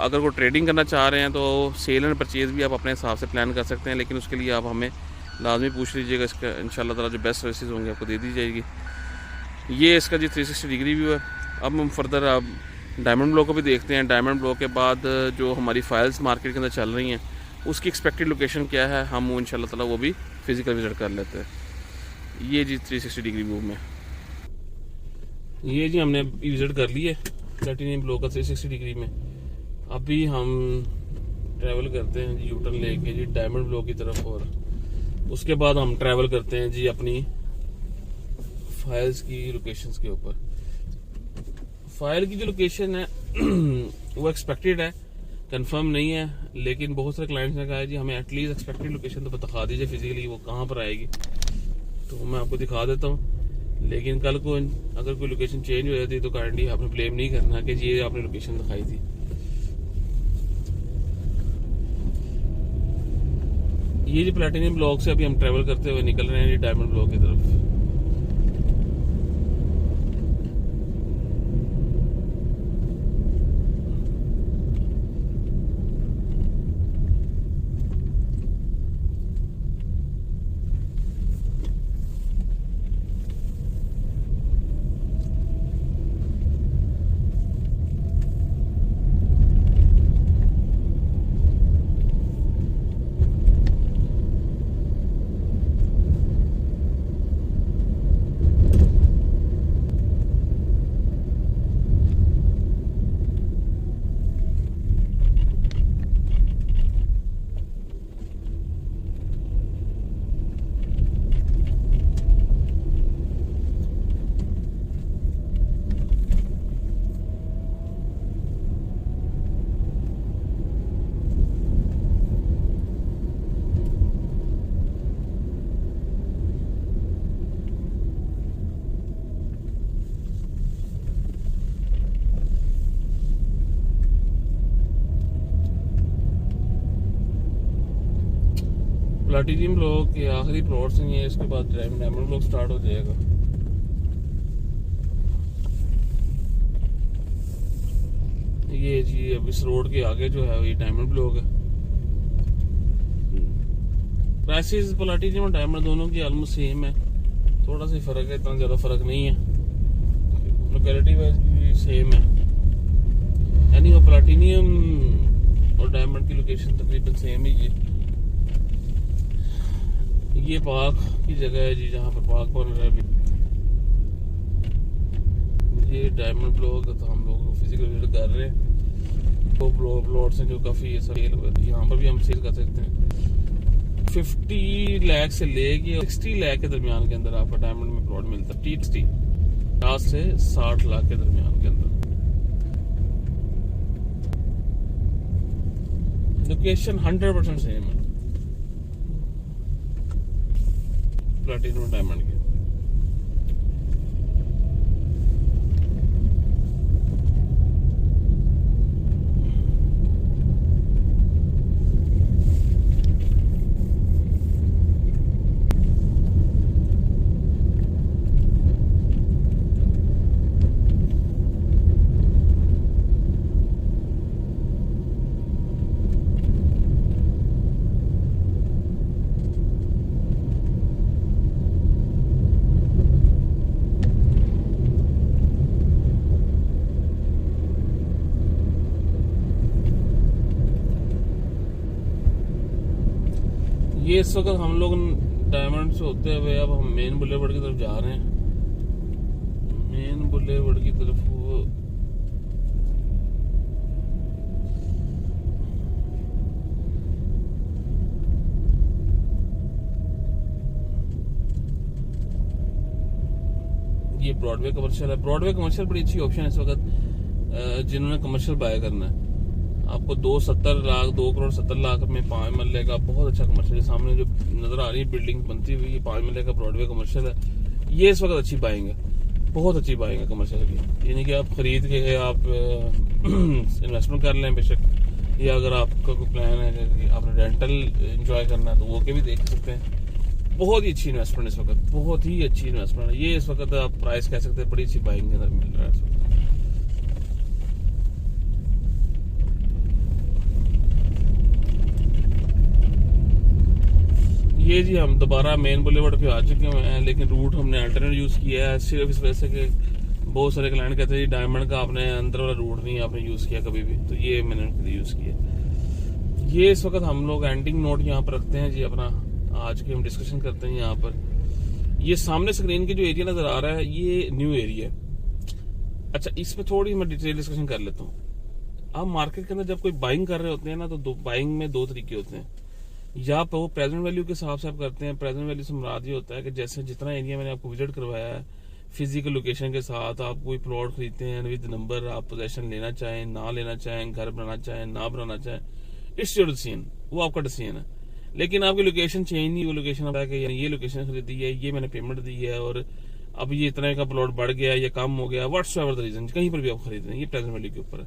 A: अगर कोई ट्रेडिंग करना चाह रहे हैं तो सेल एंड परचेज़ भी आप अपने हिसाब से प्लान कर सकते हैं, लेकिन उसके लिए आप हमें लाजमी पूछ लीजिएगा। इसका इंशाल्लाह ताला जो बेस्ट सर्विसेज होंगे आपको दे दी जाएगी। ये इसका जी 360 डिग्री व्यू है। अब हम फर्दर अब डायमंड ब्लॉक को भी देखते हैं। डायमंड ब्लॉक के बाद जो हमारी फाइल्स मार्केट के अंदर चल रही हैं उसकी एक्सपेक्टेड लोकेशन क्या है, हम इंशाल्लाह ताला वो भी फिजिकल विजिट कर लेते हैं। ये जी 360 डिग्री व्यू में ये जी हमने विजिट कर लिए प्लैटिनियम ब्लॉक का 360 डिग्री में। अभी हम ट्रैवल करते हैं जी यूटर्न लेके जी डायमंड ब्लॉक की तरफ, और उसके बाद हम ट्रैवल करते हैं जी अपनी फाइल्स की लोकेशंस के ऊपर। फाइल की जो लोकेशन है वो एक्सपेक्टेड है, कंफर्म नहीं है, लेकिन बहुत सारे क्लाइंट्स ने कहा है जी हमें एटलीस्ट एक्सपेक्टेड लोकेशन तो दिखा दीजिए फिजिकली वो कहाँ पर आएगी। तो मैं आपको दिखा देता हूँ, लेकिन कल को अगर कोई लोकेशन चेंज हो जाती तो काइंडली आपने ब्लेम नहीं करना कि ये आपने लोकेशन दिखाई थी। ये जो प्लैटिनियम ब्लॉक से अभी हम ट्रैवल करते हुए निकल रहे हैं जी डायमंड ब्लॉक की तरफ। प्लैटिनियम ब्लॉक के आखिरी प्लॉट्स हैं ये, इसके बाद डायमंड ब्लॉक स्टार्ट हो जाएगा। ये जी अब इस रोड के आगे जो है ये डायमंड ब्लॉक है। प्राइसेस प्लैटिनियम और डायमंड दोनों की ऑलमोस्ट सेम है, थोड़ा सा फर्क है, इतना ज़्यादा फर्क नहीं है। लोकेलिटी वाइज भी सेम है, यानी वो प्लैटिनियम और डायमंड की लोकेशन तकरीबन सेम ही है। ये पार्क की जगह है जी जहाँ पर पार्क बन रहा है अभी। ये डायमंड ब्लॉक, तो हम लोग फिजिकल विजिट कर रहे हैं। तो प्लॉट्स हैं जो काफ़ी सेल हुए, यहाँ पर भी हम सेल कर सकते हैं। 50 लाख से लेके 60 लाख के दरमियान के अंदर आपका डायमंड में प्लॉट मिलता है। 50 से 60 लाख के दरमियान के अंदर। लोकेशन 100% सेम है प्लैटिनम डायमंड के। ये इस वक्त हम लोग डायमंड से होते हुए अब हम मेन बुलेवर्ड की तरफ जा रहे हैं। मेन बुलेवर्ड की तरफ ये ब्रॉडवे कमर्शियल है। ब्रॉडवे कमर्शियल बड़ी अच्छी ऑप्शन है इस वक्त जिन्होंने कमर्शियल बाय करना है। आपको 270 लाख 2 करोड़ 70 लाख में 5 मरले का बहुत अच्छा कमर्शियल, सामने जो नजर आ रही है बिल्डिंग बनती हुई, ये 5 मरले का ब्रॉडवे कमर्शियल है। ये इस वक्त अच्छी बाइंग है, बहुत अच्छी बाइंग है कमर्शियल की। यानी कि आप खरीद के आप इन्वेस्टमेंट कर लें बेशक, या अगर आपका कोई प्लान है कि आपने रेंटल एंजॉय करना है तो वो के भी देख सकते हैं। बहुत ही अच्छी इन्वेस्टमेंट इस वक्त, बहुत ही अच्छी इन्वेस्टमेंट है ये। इस वक्त आप प्राइस कह सकते हैं बड़ी अच्छी बाइंग के अंदर मिल रहा है इस वक्त। ये जी हम दोबारा मेन बुलेवर्ड पे आ चुके हैं, लेकिन रूट हमने अल्टरनेट यूज किया है सिर्फ इस वजह से कि बहुत सारे क्लाइंट कहते हैं डायमंड का आपने अंदर वाला रूट नहीं आपने यूज किया कभी भी, तो ये मैंने उनके लिए यूज किया। ये इस वक्त हम लोग एंडिंग नोट यहाँ पर रखते हैं जी अपना, आज की हम डिस्कशन करते हैं यहाँ पर। ये सामने स्क्रीन के जो एरिया नजर आ रहा है ये न्यू एरिया है। अच्छा, इसमें थोड़ी मैं डिटेल डिस्कशन कर लेता हूँ। आप मार्केट के अंदर जब कोई बाइंग कर रहे होते हैं ना, तो बाइंग में 2 तरीके होते हैं। या तो वो प्रेजेंट वैल्यू के हिसाब से आप करते हैं। प्रेजेंट वैल्यू से मुराद ये होता है कि जैसे जितना एरिया मैंने आपको विजिट करवाया है फिजिकल लोकेशन के साथ, आप कोई प्लॉट खरीदते हैं विद नंबर, आप पोजेशन लेना चाहें ना लेना चाहें, घर बनाना चाहें ना बनाना चाहें, इट्स योर डिसीजन, वो आपका डिसीजन है। लेकिन आपकी लोकेशन चेंज नहीं, वो लोकेशन आप ये लोकेशन खरीदी है, ये मैंने पेमेंट दी है और अब ये इतना का प्लॉट बढ़ गया या कम हो गया, व्हाट्सएवर द रीजन, कहीं पर भी आप खरीद रहे हैं, ये प्रेजेंट वैल्यू के ऊपर है।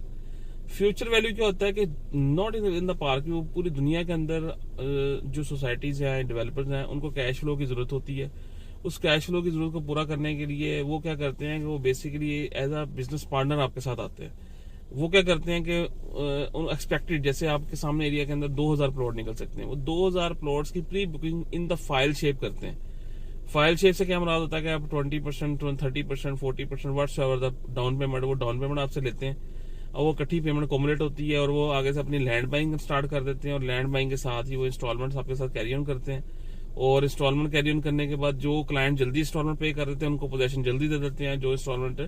A: फ्यूचर वैल्यू क्या होता है कि नॉट इन द पार्क, वो पूरी दुनिया के अंदर जो सोसाइटीज हैं, डेवलपर्स हैं, उनको कैश फ्लो की जरूरत होती है। उस कैश फ्लो की जरूरत को पूरा करने के लिए वो क्या करते हैं कि वो basically as a business partner आपके साथ आते हैं। वो क्या करते हैं कि एक्सपेक्टेड, जैसे आपके सामने एरिया के अंदर 2000 प्लॉट निकल सकते हैं, वो 2000 प्लॉट्स की pre booking in the file shape करते हैं। फाइल शेप से क्या मुराद होता है कि आप 20%, 30%, 40% व्हाट्सएवर द डाउन पेमेंट, वो डाउन पेमेंट आपसे लेते हैं और वो इकट्ठी पेमेंट कोमुलेट होती है और वो आगे से अपनी लैंड बाइंग स्टार्ट कर देते हैं और लैंड बाइंग के साथ ही वो इंस्टॉलमेंट्स आपके साथ कैरी ऑन करते हैं। और इंस्टॉलमेंट कैरी ऑन करने के बाद जो क्लाइंट जल्दी इंस्टॉलमेंट पे कर देते हैं उनको पोजेशन जल्दी दे देते हैं, जो इंस्टॉलमेंट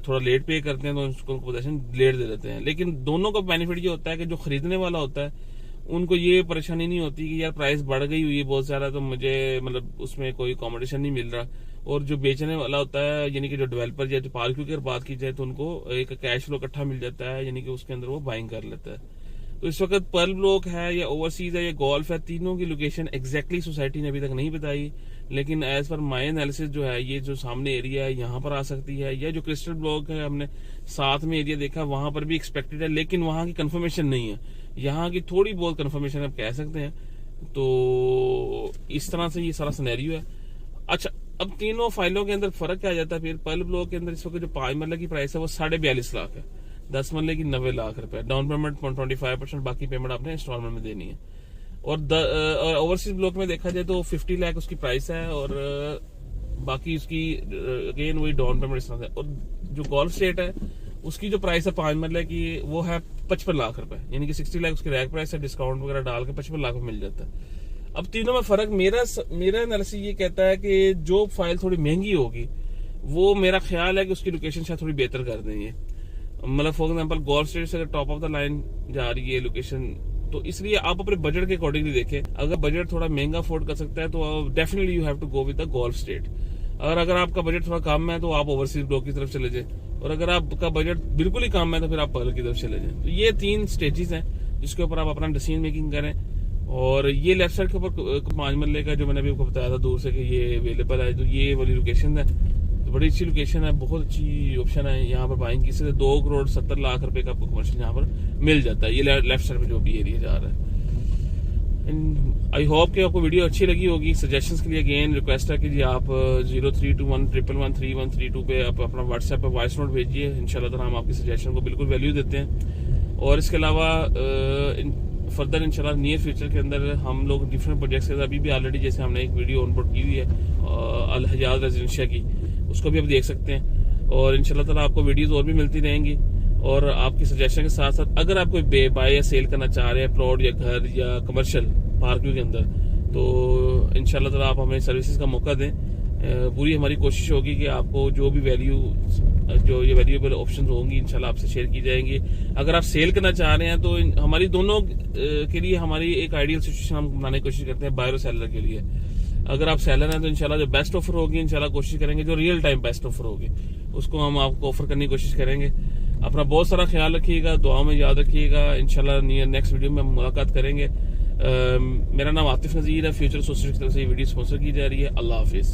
A: थोड़ा लेट पे करते हैं तो उनको पोजेशन लेट दे देते हैं। लेकिन दोनों का बेनिफिट ये होता है कि जो खरीदने वाला होता है उनको ये परेशानी नहीं होती कि यार प्राइस बढ़ गई हुई है बहुत ज्यादा तो मुझे मतलब उसमें कोई कॉम्पिटिशन नहीं मिल रहा। और जो बेचने वाला होता है यानी कि जो डेवलपर या जो पार्क की बात की जाए तो उनको एक कैश फ्लो इकट्ठा मिल जाता है, यानी कि उसके अंदर वो बाइंग कर लेता है। तो इस वक्त पर्ल ब्लॉक है या ओवरसीज है या गोल्फ है, तीनों की लोकेशन एग्जैक्टली सोसाइटी ने अभी तक नहीं बताई, लेकिन एज पर माई एनालिसिस जो है ये जो सामने एरिया है यहाँ पर आ सकती है, या जो क्रिस्टल ब्लॉक है हमने साथ में एरिया देखा वहां पर भी एक्सपेक्टेड है, लेकिन वहां की कंफर्मेशन नहीं है, यहाँ की थोड़ी बहुत कंफर्मेशन आप कह सकते हैं। तो इस तरह से ये सारा सिनेरियो है। अच्छा, अब तीनों फाइलों के अंदर फर्क क्या आ जाता है फिर। पर्ल ब्लॉक के अंदर इस वक्त जो 5 मरले की प्राइस है वो 42.5 लाख है, 10 मरले की 90 लाख रुपए, डाउन पेमेंट 25%, बाकी पेमेंट आपने इंस्टॉलमेंट में देनी है। और ओवरसीज ब्लॉक में देखा जाए तो 50 लाख उसकी प्राइस है और बाकी उसकी अगेन वही डाउन पेमेंट इस तरह से। और जो गोल्फ स्टेट है उसकी जो प्राइस है 5 मरले की वो है 55 लाख रुपए, यानी कि 60 लाख उसकी रैक प्राइस है, डिस्काउंट वगैरह डाल के 55 लाख में मिल जाता है। अब तीनों में फर्क मेरा एनालिसिस ये कहता है कि जो फाइल थोड़ी महंगी होगी वो मेरा ख्याल है कि उसकी लोकेशन शायद थोड़ी बेहतर कर देंगे। मतलब फॉर एग्जांपल गोल्फ स्ट्रीट से अगर टॉप ऑफ द लाइन जा रही है लोकेशन, तो इसलिए आप अपने बजट के अकॉर्डिंगली देखें। अगर बजट थोड़ा महंगा अफोर्ड कर सकता है तो definitely you have to go with the golf street. अगर आपका बजट थोड़ा कम है तो आप ओवरसीज ब्लॉक की तरफ चले जाए, और अगर आपका बजट बिल्कुल ही कम है तो फिर आप पर्ल की तरफ चले जाए। तो ये 3 स्टेजेस हैं जिसके ऊपर आप अपना डिसीजन मेकिंग करें। और ये लेफ्ट साइड के ऊपर 5 मरले का जो मैंने अभी आपको बताया था दूर से कि ये अवेलेबल है, तो ये वाली लोकेशन है, तो बड़ी अच्छी लोकेशन है, बहुत अच्छी ऑप्शन है। यहाँ पर बाइंग की से 2 करोड़ 70 लाख रुपए का आपको कमर्शियल यहाँ पर मिल जाता है। ये लेफ्ट साइड में जो भी एरिया जा रहा है। आई होप कि आपको वीडियो अच्छी लगी होगी। सजेशंस के लिए अगेन रिक्वेस्ट है कि जी आप 0321113132 पे आप अपना व्हाट्सएप पे वॉइस नोट भेजिए। इंशाल्लाह ताला हम आपकी सजेशन को बिल्कुल वैल्यू देते हैं। और इसके अलावा फर्दर इंशाल्लाह नियर फ्यूचर के अंदर हम लोग डिफरेंट प्रोजेक्ट्स के साथ अभी भी ऑलरेडी जैसे हमने एक वीडियो ऑनबोर्ड की हुई है अल हजाज रेजिडेंशिया की, उसको भी आप देख सकते हैं। और इंशाल्लाह ताला आपको वीडियोस और भी मिलती रहेंगी। और आपकी सजेशन के साथ साथ अगर आप कोई बाय या सेल करना चाह रहे हैं प्लॉट या घर या कमर्शियल पार्किंग के अंदर, तो इंशाल्लाह ताला आप हमें सर्विसेज का मौका दें। पूरी हमारी कोशिश होगी कि आपको जो भी जो ये वैल्यूएबल ऑप्शन होंगी इंशाल्लाह आपसे शेयर की जाएंगी। अगर आप सेल करना चाह रहे हैं तो हमारी दोनों के लिए हमारी एक आइडियल सिचुएशन हम बनाने की कोशिश करते हैं बायर और सेलर के लिए। अगर आप सेलर हैं तो इंशाल्लाह जो बेस्ट ऑफर होगी इंशाल्लाह कोशिश करेंगे, जो रियल टाइम बेस्ट ऑफर होगी उसको हम आपको ऑफर करने की कोशिश करेंगे। अपना बहुत सारा ख्याल रखिएगा, दुआ में याद रखिएगा। इंशाल्लाह नेक्स्ट वीडियो में हम मुलाकात करेंगे। मेरा नाम आतिफ नज़ीर है, फ्यूचर सोसाइटी की तरफ से ये वीडियो स्पॉन्सर की जा रही है। अल्लाह हाफिज।